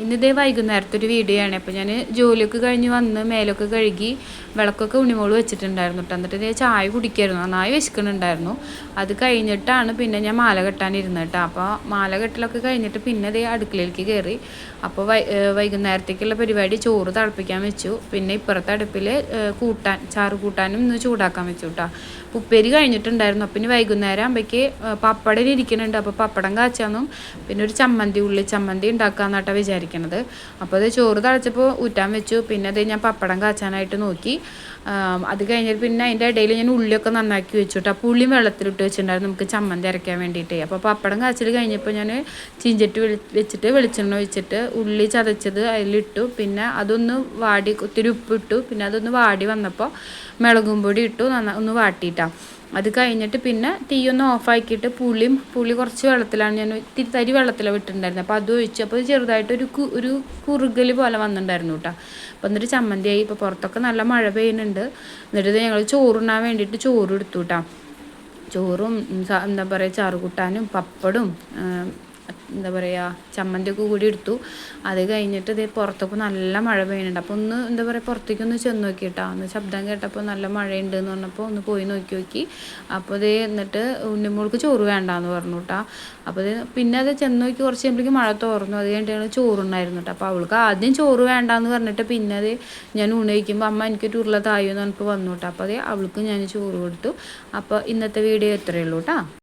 ഇന്നിതേ വൈകുന്നേരത്തെ ഒരു വീഡിയോ ആണ്. അപ്പോൾ ഞാൻ ജോലിയൊക്കെ കഴിഞ്ഞ് വന്ന് മേലൊക്കെ കഴുകി വിളക്കൊക്കെ ഉണ്ണിമോള് വെച്ചിട്ടുണ്ടായിരുന്നു കേട്ടോ. എന്നിട്ട് ഇതേ ചായ കുടിക്കായിരുന്നു, നന്നായി വിശക്കുന്നുണ്ടായിരുന്നു. അത് കഴിഞ്ഞിട്ടാണ് പിന്നെ ഞാൻ മാല കെട്ടാനിരുന്നത് കേട്ടോ. അപ്പോൾ മാല കെട്ടലൊക്കെ കഴിഞ്ഞിട്ട് പിന്നെ ഇതേ അടുക്കളയിലേക്ക് കയറി. അപ്പോൾ വൈകുന്നേരത്തേക്കുള്ള പരിപാടി ചോറ് തിളപ്പിക്കാൻ വെച്ചു. പിന്നെ ഇപ്പുറത്തെ അടുപ്പിൽ ചാറ് കൂട്ടാനും ഇന്ന് ചൂടാക്കാൻ വെച്ചു കേട്ടോ. ഉപ്പേരി കഴിഞ്ഞിട്ടുണ്ടായിരുന്നു. അപ്പം ഇനി വൈകുന്നേരം ആകുമ്പോഴേക്ക് പപ്പടം ഇരിക്കുന്നുണ്ട്. അപ്പോൾ പപ്പടം കാച്ചാന്നും പിന്നെ ഒരു ഉള്ളി ചമ്മന്തി ഉണ്ടാക്കാമെന്നാട്ടോ വിചാരിക്കണത്. അപ്പോൾ അത് ചോറ് തിളച്ചപ്പോൾ ഊറ്റാൻ വെച്ചു. പിന്നെ അത് ഞാൻ പപ്പടം കാച്ചാനായിട്ട് നോക്കി. അത് കഴിഞ്ഞിട്ട് പിന്നെ അതിൻ്റെ ഇടയിൽ ഞാൻ ഉള്ളിയൊക്കെ നന്നാക്കി വെച്ചു കേട്ടോ. അപ്പോൾ ഉള്ളിയും വെള്ളത്തിലിട്ട് വെച്ചിട്ടുണ്ടായിരുന്നു നമുക്ക് ചമ്മന്തി അരയ്ക്കാൻ വേണ്ടിയിട്ട്. അപ്പോൾ പപ്പടം കാച്ചൽ കഴിഞ്ഞപ്പോൾ ഞാൻ ചീഞ്ചട്ടി വെച്ചിട്ട് വെളിച്ചെണ്ണ ഒഴിച്ചിട്ട് ഉള്ളി ചതച്ചത് അതിലിട്ടു. പിന്നെ അതൊന്ന് വാടി ഒത്തിരി ഉപ്പിട്ടു. പിന്നെ അതൊന്ന് വാടി വന്നപ്പോൾ മുളകും പൊടി ഇട്ടു, ഒന്ന് വാട്ടിയിട്ടാണ്. അത് കഴിഞ്ഞിട്ട് പിന്നെ തീയൊന്ന് ഓഫാക്കിയിട്ട് പുളി കുറച്ച് വെള്ളത്തിലാണ് ഞാൻ തരി വെള്ളത്തിലാണ് വിട്ടിട്ടുണ്ടായിരുന്നത്. അപ്പോൾ അത് ഒഴിച്ചു. അപ്പോൾ ചെറുതായിട്ട് ഒരു കുറുകൽ പോലെ വന്നിട്ടുണ്ടായിരുന്നു കേട്ടോ. അപ്പോൾ എന്നിട്ട് ചമ്മന്തിയായി. ഇപ്പോൾ പുറത്തൊക്കെ നല്ല മഴ പെയ്യുന്നുണ്ട്. എന്നിട്ട് ഞങ്ങൾ ചോറുണ്ണാൻ വേണ്ടിയിട്ട് ചോറ് എടുത്തു കേട്ടോ. ചോറും എന്താ പറയുക ചാറുകൂട്ടാനും പപ്പടും എന്താ പറയുക ചമ്മന്തിയൊക്കെ കൂടി എടുത്തു. അത് കഴിഞ്ഞിട്ട് ഇതേ പുറത്തൊക്കെ നല്ല മഴ പെയ്യുന്നുണ്ട്. അപ്പോൾ ഒന്ന് എന്താ പറയുക പുറത്തേക്കൊന്ന് ചെന്ന് നോക്കിയിട്ടാ. ഒന്ന് ശബ്ദം കേട്ടപ്പോൾ നല്ല മഴയുണ്ട് എന്ന് പറഞ്ഞപ്പോൾ ഒന്ന് പോയി നോക്കി. അപ്പോൾ ഇത് എന്നിട്ട് ഉണ്ണിമോൾക്ക് ചോറ് വേണ്ടാന്ന് പറഞ്ഞു കേട്ടോ. അപ്പോൾ ഇത് പിന്നെ അത് ചെന്ന് നോക്കി കുറച്ച് കഴിയുമ്പോഴേക്കും മഴ തോർന്നു. അത് കഴിഞ്ഞിട്ട് ചോറുണ്ടായിരുന്നു കേട്ടോ. അപ്പോൾ അവൾക്ക് ആദ്യം ചോറ് വേണ്ടാന്ന് പറഞ്ഞിട്ട് പിന്നെ അത് ഞാൻ ഊണ് കഴിക്കുമ്പോൾ അമ്മ എനിക്ക് ഉരുള തായോ എന്ന് പറഞ്ഞിട്ട് വന്നു കേട്ടോ. അപ്പോൾ അത് അവൾക്ക് ഞാൻ ചോറ് കൊടുത്തു. അപ്പോൾ ഇന്നത്തെ വീഡിയോ ഇത്രയേ ഉള്ളൂ കേട്ടോ.